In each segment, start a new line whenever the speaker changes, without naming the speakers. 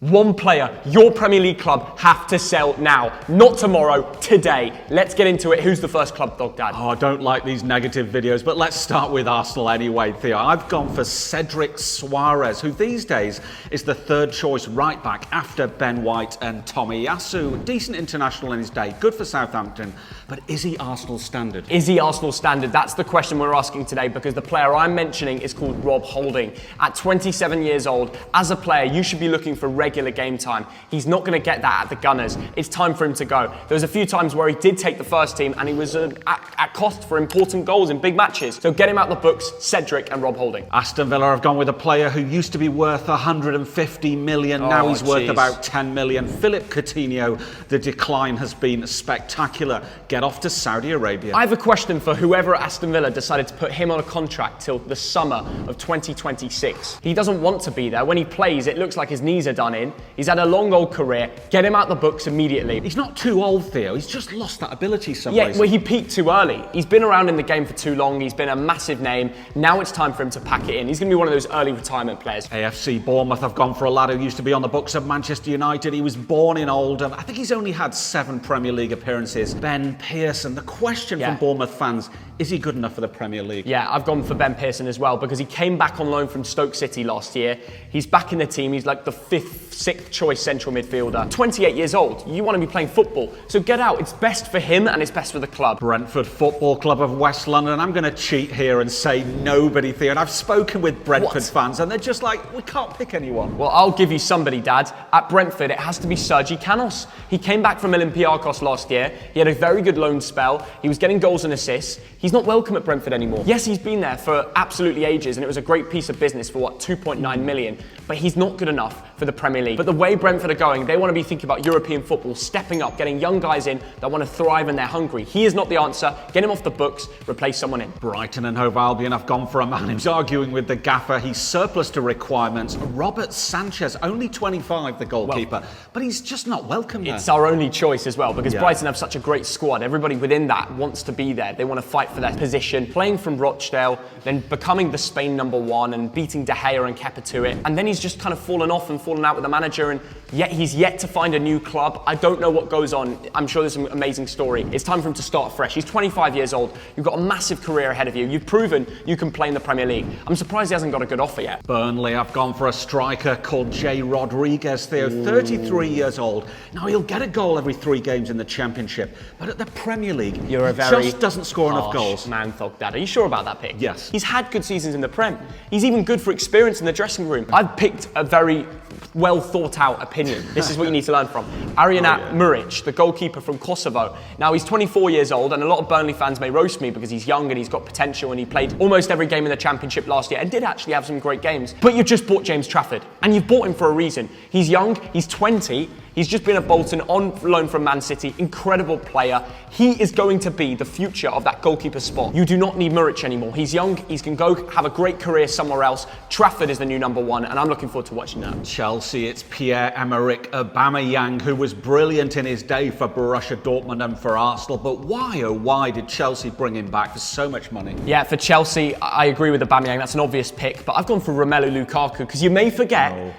One player your Premier League club have to sell now, not tomorrow, today. Let's get into it. Who's the first club, Dog Dad?
Oh, I don't like these negative videos, but let's start with Arsenal anyway, Theo. I've gone for Cedric Soares, who these days is the third choice right back after Ben White and Tomiyasu. Decent international in his day, good for Southampton, but is he Arsenal standard?
Is he Arsenal standard? That's the question we're asking today, because the player I'm mentioning is called Rob Holding. At 27 years old, as a player, you should be looking for regular game time. He's not going to get that at the Gunners. It's time for him to go. There was a few times where he did take the first team and he was at cost for important goals in big matches. So get him out the books, Cedric and Rob Holding.
Aston Villa have gone with a player who used to be worth 150 million. Now he's worth about 10 million. Philip Coutinho. The decline has been spectacular. Get off to Saudi Arabia.
I have a question for whoever at Aston Villa decided to put him on a contract till the summer of 2026. He doesn't want to be there. When he plays, it looks like his knees are done in. He's had a long old career. Get him out the books immediately.
He's not too old, Theo. He's just lost that ability some
Yeah,
ways.
well, he peaked too early. He's been around in the game for too long. He's been a massive name. Now it's time for him to pack it in. He's going to be one of those early retirement players.
AFC Bournemouth have gone for a lad who used to be on the books of Manchester United. He was born in Oldham. I think he's only had 7 Premier League appearances. Ben Pearson. The question from Bournemouth fans, is he good enough for the Premier League?
Yeah, I've gone for Ben Pearson as well, because he came back on loan from Stoke City last year. He's back in the team. He's like the 5th, 6th choice central midfielder. 28 years old. You want to be playing football. So get out. It's best for him and it's best for the club.
Brentford Football Club of West London. I'm going to cheat here and say nobody, Theo. And I've spoken with Brentford fans and they're just like, we can't pick anyone.
Well, I'll give you somebody, Dad. At Brentford, it has to be Sergi Canos. He came back from Olympiacos last year. He had a very good loan spell. He was getting goals and assists. He's not welcome at Brentford anymore. Yes, he's been there for absolutely ages and it was a great piece of business for 2.9 million, but he's not good enough for the Premier League. But the way Brentford are going, they want to be thinking about European football, stepping up, getting young guys in that want to thrive and they're hungry. He is not the answer. Get him off the books, replace someone in.
Brighton and Hove Albion have gone for a man who's arguing with the gaffer. He's surplus to requirements. Robert Sanchez, only 25, the goalkeeper, but he's just not welcome there.
It's our only choice as well, because Brighton have such a great squad. Everybody within that wants to be there. They want to fight for their position. Playing from Rochdale, then becoming the Spain #1 and beating De Gea and Kepa to it. And then he's just kind of fallen off and fallen out with the manager, and yet he's yet to find a new club. I don't know what goes on. I'm sure there's an amazing story. It's time for him to start fresh. He's 25 years old. You've got a massive career ahead of you. You've proven you can play in the Premier League. I'm surprised he hasn't got a good offer yet.
Burnley have gone for a striker called Jay Rodriguez, Theo, 33 years old. Now, he'll get a goal every 3 games in the Championship, but at the Premier League, he just doesn't score enough goals.
Man, Thog Dad. Are you sure about that pick?
Yes.
He's had good seasons in the Prem. He's even good for experience in the dressing room. I've picked a very well thought out opinion. This is what you need to learn from. Arianat Muric, the goalkeeper from Kosovo. Now, he's 24 years old, and a lot of Burnley fans may roast me because he's young and he's got potential, and he played almost every game in the Championship last year and did actually have some great games. But you've just bought James Trafford, and you've bought him for a reason. He's young, he's 20, he's just been at Bolton on loan from Man City. Incredible player. He is going to be the future of that goalkeeper spot. You do not need Muric anymore. He's young, he can go have a great career somewhere else. Trafford is the new #1, and I'm looking forward to watching that.
Chelsea, it's Pierre-Emerick Aubameyang, who was brilliant in his day for Borussia Dortmund and for Arsenal. But why, oh why, did Chelsea bring him back for so much money?
Yeah, for Chelsea, I agree with Aubameyang. That's an obvious pick, but I've gone for Romelu Lukaku, because you may forget,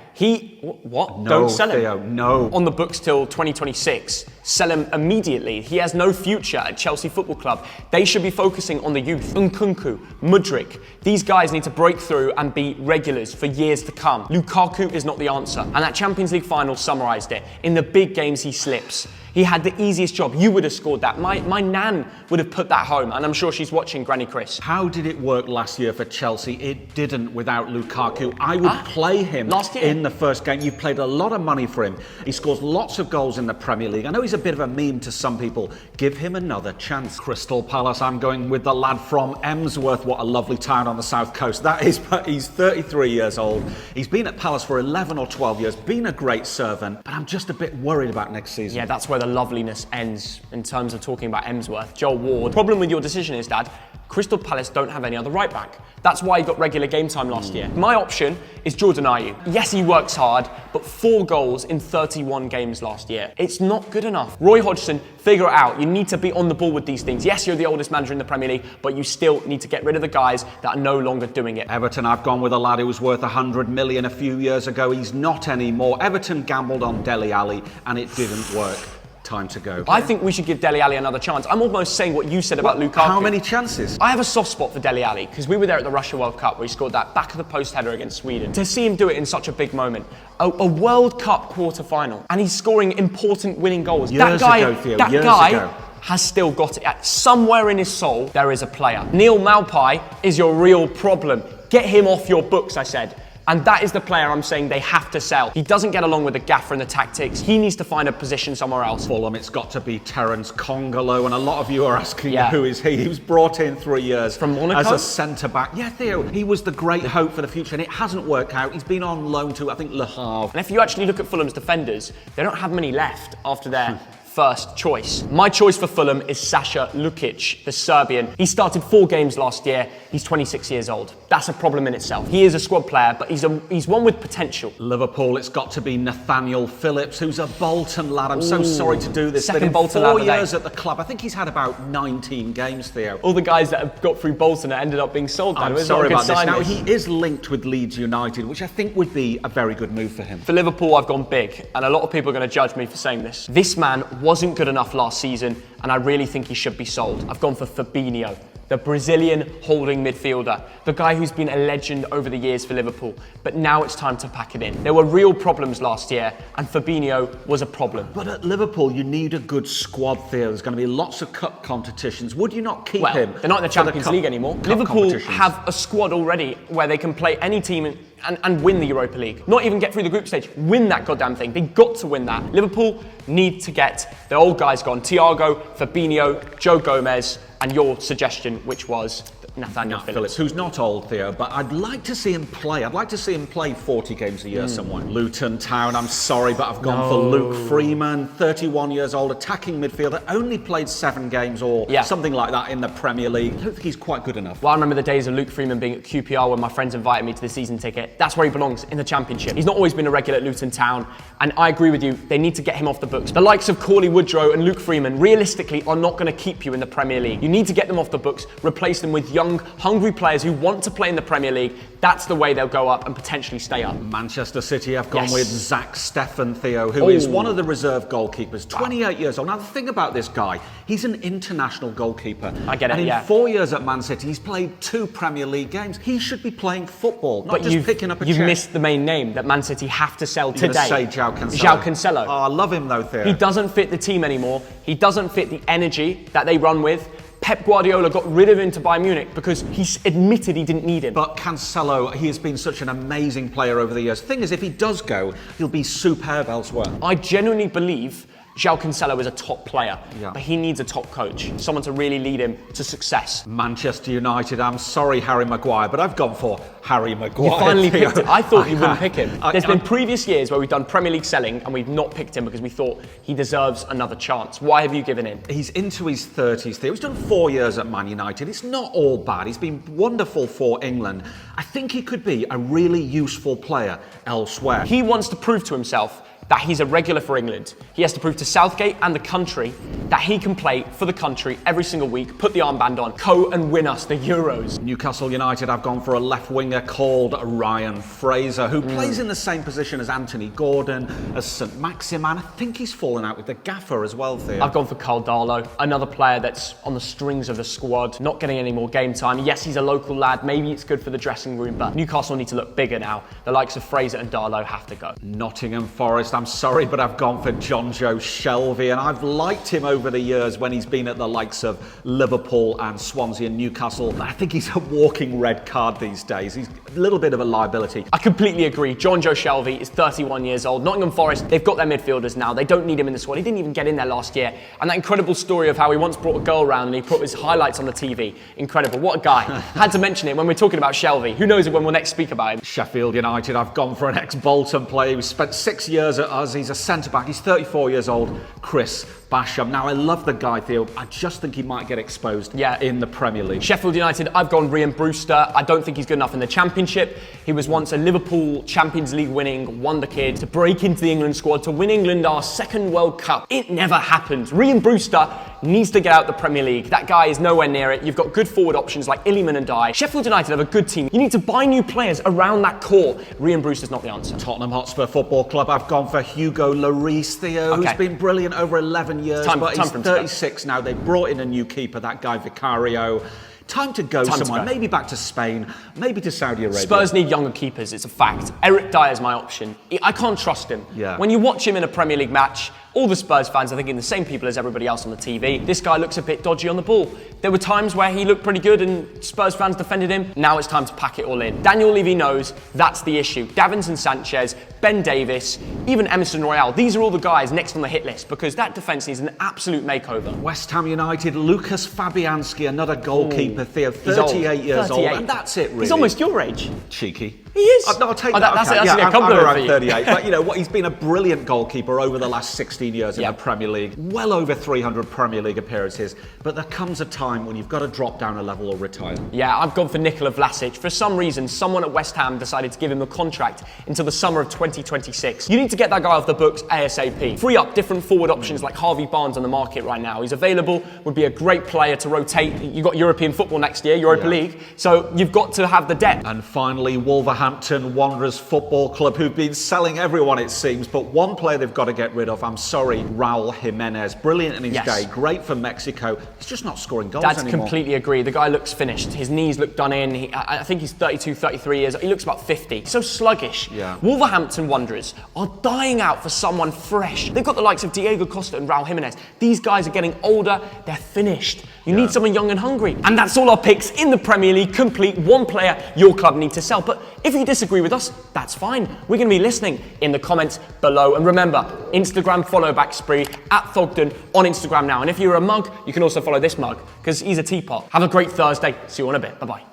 what?
No,
Don't sell him.
Theo, no.
On the books till 2026. Sell him immediately. He has no future at Chelsea Football Club. They should be focusing on the youth. Nkunku, Mudryk. These guys need to break through and be regulars for years to come. Lukaku is not the answer. And that Champions League final summarised it. In the big games, he slips. He had the easiest job. You would have scored that. My nan would have put that home, and I'm sure she's watching, Granny Chris.
How did it work last year for Chelsea? It didn't without Lukaku. I would play him
last year
in the first game. You played a lot of money for him. He scores lots of goals in the Premier League. I know he's a bit of a meme to some people. Give him another chance. Crystal Palace, I'm going with the lad from Emsworth. What a lovely town on the south coast that is. But he's 33 years old. He's been at Palace for 11 or 12 years, been a great servant, but I'm just a bit worried about next season.
Yeah, that's where the loveliness ends in terms of talking about Emsworth. Joel Ward. Problem with your decision is, Dad, Crystal Palace don't have any other right back. That's why he got regular game time last year. My option is Jordan Ayew. Yes, he works hard, but 4 goals in 31 games last year. It's not good enough. Roy Hodgson, figure it out. You need to be on the ball with these things. Yes, you're the oldest manager in the Premier League, but you still need to get rid of the guys that are no longer doing it.
Everton, I've gone with a lad who was worth 100 million a few years ago. He's not anymore. Everton gambled on Dele Alli and it didn't work. Time to go.
I think we should give Dele Alli another chance. I'm almost saying what you said about Lukaku.
How many chances?
I have a soft spot for Dele Alli because we were there at the Russia World Cup where he scored that back of the post header against Sweden. To see him do it in such a big moment, a World Cup quarter-final, and he's scoring important winning goals.
Years ago, Theo, years ago.
Has still got it. Somewhere in his soul, there is a player. Neil Maupay is your real problem. Get him off your books, I said. And that is the player I'm saying they have to sell. He doesn't get along with the gaffer and the tactics. He needs to find a position somewhere else.
Fulham, it's got to be Terence Congolo, and a lot of you are asking who is he? He was brought in 3 years
from Monaco
as a centre-back. Yeah, Theo, he was the great hope for the future, and it hasn't worked out. He's been on loan to, I think, Le Havre.
And if you actually look at Fulham's defenders, they don't have many left after their first choice. My choice for Fulham is Sasha Lukic, the Serbian. He started 4 games last year. He's 26 years old. That's a problem in itself. He is a squad player, but he's one with potential.
Liverpool, it's got to be Nathaniel Phillips, who's a Bolton lad. I'm so sorry to do this.
Second
but in
Bolton
4
lad
years at the club, I think he's had about 19 games, Theo.
All the guys that have got through Bolton ended up being sold.
I'm sorry about this. Now, he is linked with Leeds United, which I think would be a very good move for him.
For Liverpool, I've gone big, and a lot of people are going to judge me for saying this. This man wasn't good enough last season, and I really think he should be sold. I've gone for Fabinho, the Brazilian holding midfielder, the guy who's been a legend over the years for Liverpool, but now it's time to pack it in. There were real problems last year, and Fabinho was a problem.
But at Liverpool, you need a good squad, Theo. There's going to be lots of cup competitions. Would you not keep him?
They're not in the Champions League anymore. Liverpool have a squad already where they can play any team and win the Europa League. Not even get through the group stage, win that goddamn thing. They got to win that. Liverpool need to get the old guys gone. Thiago, Fabinho, Joe Gomez, and your suggestion, which was Nathaniel Phillips.
Who's not old, Theo, but I'd like to see him play. I'd like to see him play 40 games a year somewhere. Luton Town, I'm sorry, but I've gone for Luke Freeman, 31 years old, attacking midfielder, only played 7 games or something like that in the Premier League. I don't think he's quite good enough.
Well, I remember the days of Luke Freeman being at QPR when my friends invited me to the season ticket. That's where he belongs, in the Championship. He's not always been a regular at Luton Town, and I agree with you, they need to get him off the books. The likes of Cauley Woodrow and Luke Freeman, realistically, are not going to keep you in the Premier League. You need to get them off the books, replace them with young, hungry players who want to play in the Premier League. That's the way they'll go up and potentially stay up.
Manchester City have gone with Zach Steffen, Theo, who is one of the reserve goalkeepers, 28 years old. Now, the thing about this guy, he's an international goalkeeper.
I get it,
and in 4 years at Man City, he's played 2 Premier League games. He should be playing football, not just picking up a check.
You've missed the main name that Man City have to sell today.
Say João Cancelo.
João Cancelo.
Oh, I love him though, Theo.
He doesn't fit the team anymore. He doesn't fit the energy that they run with. Pep Guardiola got rid of him to Bayern Munich because he admitted he didn't need him.
But Cancelo, he has been such an amazing player over the years. The thing is, if he does go, he'll be superb elsewhere.
I genuinely believe João Cancelo is a top player, but he needs a top coach, someone to really lead him to success.
Manchester United, I'm sorry, Harry Maguire, but I've gone for Harry Maguire.
You finally picked him. I thought you wouldn't pick him. There's been previous years where we've done Premier League selling and we've not picked him because we thought he deserves another chance. Why have you given in?
He's into his 30s, Theo. He's done 4 years at Man United. It's not all bad. He's been wonderful for England. I think he could be a really useful player elsewhere.
He wants to prove to himself that he's a regular for England. He has to prove to Southgate and the country that he can play for the country every single week, put the armband on, go and win us the Euros.
Newcastle United, I've gone for a left winger called Ryan Fraser, who plays in the same position as Anthony Gordon, as St Maximan. I think he's fallen out with the gaffer as well, Theo.
I've gone for Carl Darlow, another player that's on the strings of the squad, not getting any more game time. Yes, he's a local lad, maybe it's good for the dressing room, but Newcastle need to look bigger now. The likes of Fraser and Darlow have to go.
Nottingham Forest, I'm sorry, but I've gone for John Joe Shelvey, and I've liked him over the years when he's been at the likes of Liverpool and Swansea and Newcastle. I think he's a walking red card these days. He's a little bit of a liability.
I completely agree. John Joe Shelvey is 31 years old. Nottingham Forest, they've got their midfielders now. They don't need him in the squad. He didn't even get in there last year. And that incredible story of how he once brought a girl around and he put his highlights on the TV. Incredible. What a guy. Had to mention it when we're talking about Shelvey. Who knows when we'll next speak about him.
Sheffield United, I've gone for an ex-Bolton player who spent 6 years at us. He's a centre-back. He's 34 years old. Chris Basham. Now, I love the guy, Theo. I just think he might get exposed in the Premier League.
Sheffield United, I've gone Ryan Brewster. I don't think he's good enough in the Championship. He was once a Liverpool Champions League winning wonder kid. To break into the England squad, to win England our second World Cup. It never happened. Ryan Brewster needs to get out the Premier League. That guy is nowhere near it. You've got good forward options like Iliman and Dye. Sheffield United have a good team. You need to buy new players around that core. Ryan Brewster's not the answer.
Tottenham Hotspur Football Club, I've gone for Hugo Lloris, Theo, who's been brilliant over 11 years, but he's 36 now. They brought in a new keeper, that guy Vicario. Time to go somewhere, maybe back to Spain, maybe to Saudi Arabia.
Spurs need younger keepers, it's a fact. Eric Dyer is my option. I can't trust him. When you watch him in a Premier League match, all the Spurs fans are thinking the same people as everybody else on the TV. This guy looks a bit dodgy on the ball. There were times where he looked pretty good and Spurs fans defended him. Now it's time to pack it all in. Daniel Levy knows that's the issue. Davinson Sanchez, Ben Davis, even Emerson Royale. These are all the guys next on the hit list because that defence needs an absolute makeover.
West Ham United, Lucas Fabianski, another goalkeeper, Theo, 38 years old. And that's it, really.
He's almost your age.
Cheeky.
He is.
No, I'll take that.
That's
okay.
a compliment
I'm around
for you.
38. But you know what? He's been a brilliant goalkeeper over the last 16 years in the Premier League. Well over 300 Premier League appearances. But there comes a time when you've got to drop down a level or retire.
Yeah, I've gone for Nikola Vlasic. For some reason, someone at West Ham decided to give him a contract until the summer of 2026. You need to get that guy off the books ASAP. Free up different forward options like Harvey Barnes on the market right now. He's available, would be a great player to rotate. You've got European football next year, Europa League. So you've got to have the depth.
And finally, Wolverhampton Wanderers Football Club, who've been selling everyone, it seems, but one player they've got to get rid of. I'm sorry, Raul Jimenez. Brilliant in his day, great for Mexico. He's just not scoring goals anymore.
Completely agree. The guy looks finished. His knees look done in. I think he's 32, 33 years. He looks about 50. So sluggish. Wolverhampton Wanderers are dying out for someone fresh. They've got the likes of Diego Costa and Raul Jimenez. These guys are getting older. They're finished. You need someone young and hungry. And that's all our picks in the Premier League. Complete. One player your club need to sell. But if you disagree with us, that's fine. We're going to be listening in the comments below. And remember, Instagram follow back spree at Thogden on Instagram now. And if you're a mug, you can also follow this mug because he's a teapot. Have a great Thursday. See you in a bit. Bye-bye.